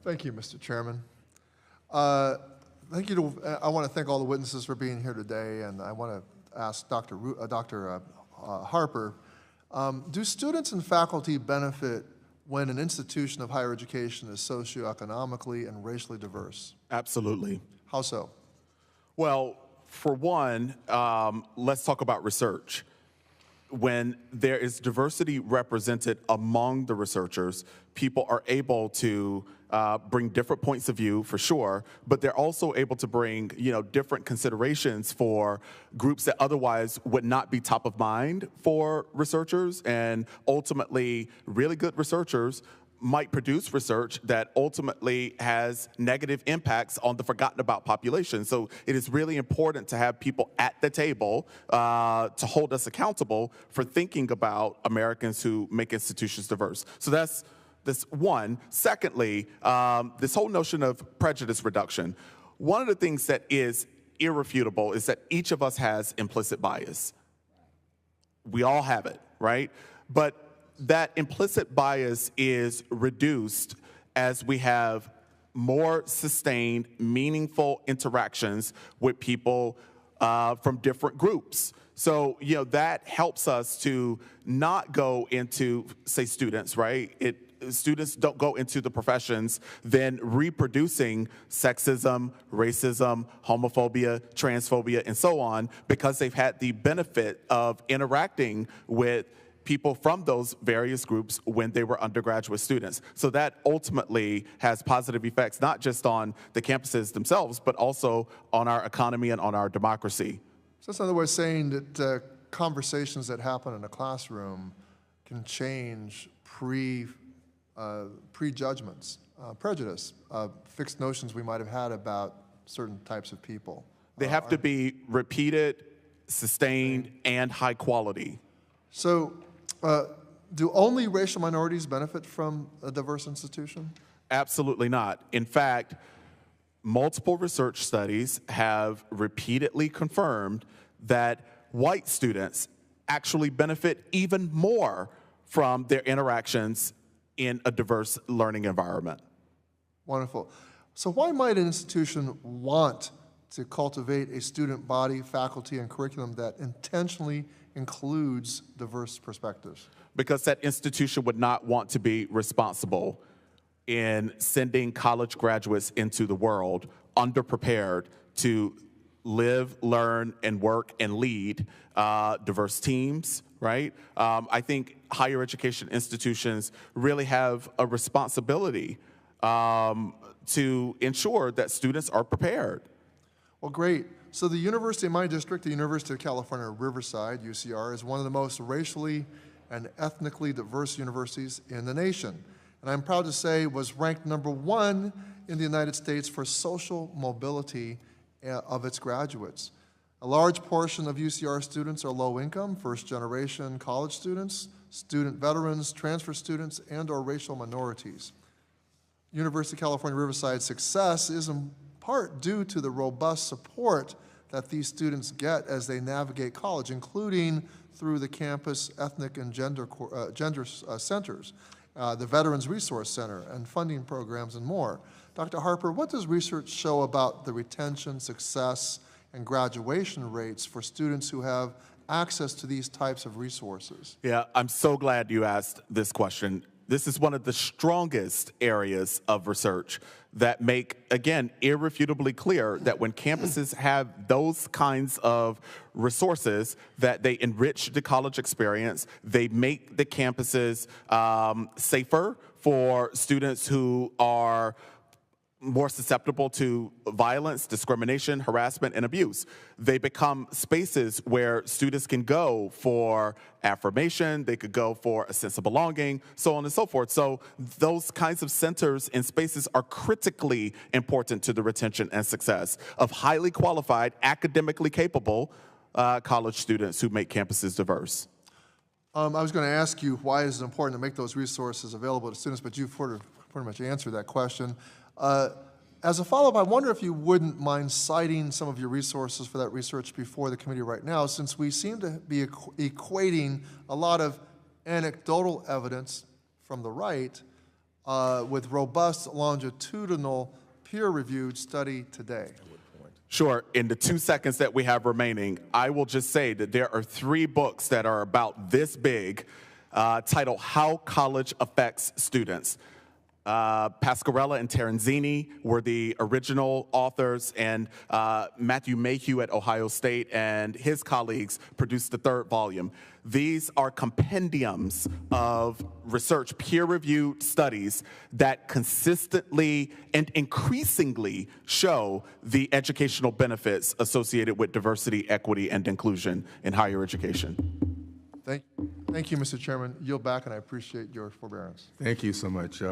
Thank you, Mr. Chairman. I want to thank all the witnesses for being here today, and I want to ask Dr. Harper, do students and faculty benefit when an institution of higher education is socioeconomically and racially diverse? Absolutely. How so? Well, for one, let's talk about research. When there is diversity represented among the researchers, people are able to bring different points of view, for sure, but they're also able to bring, different considerations for groups that otherwise would not be top of mind for researchers. And ultimately, really good researchers might produce research that ultimately has negative impacts on the forgotten about population. So it is really important to have people at the table to hold us accountable for thinking about Americans who make institutions diverse. So that's one. Secondly, this whole notion of prejudice reduction. One of the things that is irrefutable is that each of us has implicit bias. We all have it, right? But that implicit bias is reduced as we have more sustained, meaningful interactions with people from different groups. So, that helps us to not go into, say, students, right? Students don't go into the professions then reproducing sexism, racism, homophobia, transphobia, and so on, because they've had the benefit of interacting with people from those various groups when they were undergraduate students. So that ultimately has positive effects, not just on the campuses themselves, but also on our economy and on our democracy. So that's another way of saying that conversations that happen in a classroom can change prejudgments, prejudice, fixed notions we might have had about certain types of people. They have to be repeated, sustained, and high quality. So do only racial minorities benefit from a diverse institution? Absolutely not. In fact, multiple research studies have repeatedly confirmed that white students actually benefit even more from their interactions in a diverse learning environment. Wonderful. So why might an institution want to cultivate a student body, faculty, and curriculum that intentionally includes diverse perspectives? Because that institution would not want to be responsible in sending college graduates into the world underprepared to live, learn, and work and lead diverse teams, right? I think higher education institutions really have a responsibility to ensure that students are prepared. Well, great. So the university in my district, the University of California, Riverside, UCR, is one of the most racially and ethnically diverse universities in the nation. And I'm proud to say was ranked #1 in the United States for social mobility of its graduates. A large portion of UCR students are low-income, first-generation college students, student veterans, transfer students, and/or racial minorities. University of California, Riverside's success is in part due to the robust support that these students get as they navigate college, including through the campus ethnic and gender centers, the Veterans Resource Center, and funding programs and more. Dr. Harper, what does research show about the retention, success, and graduation rates for students who have access to these types of resources? Yeah, I'm so glad you asked this question. This is one of the strongest areas of research that make, again, irrefutably clear that when campuses have those kinds of resources, that they enrich the college experience, they make the campuses safer for students who are more susceptible to violence, discrimination, harassment, and abuse. They become spaces where students can go for affirmation, they could go for a sense of belonging, so on and so forth. So those kinds of centers and spaces are critically important to the retention and success of highly qualified, academically capable college students who make campuses diverse. I was going to ask you why is it important to make those resources available to students, but you've pretty much answered that question. As a follow-up, I wonder if you wouldn't mind citing some of your resources for that research before the committee right now, since we seem to be equating a lot of anecdotal evidence from the right with robust longitudinal peer-reviewed study today? Sure. In the 2 seconds that we have remaining, I will just say that there are 3 books that are about this big, titled How College Affects Students. Pasquarella and Terenzini were the original authors, and Matthew Mayhew at Ohio State and his colleagues produced the 3rd volume. These are compendiums of research, peer-reviewed studies that consistently and increasingly show the educational benefits associated with diversity, equity, and inclusion in higher education. Thank you, Mr. Chairman. Yield back, and I appreciate your forbearance. Thank you so much.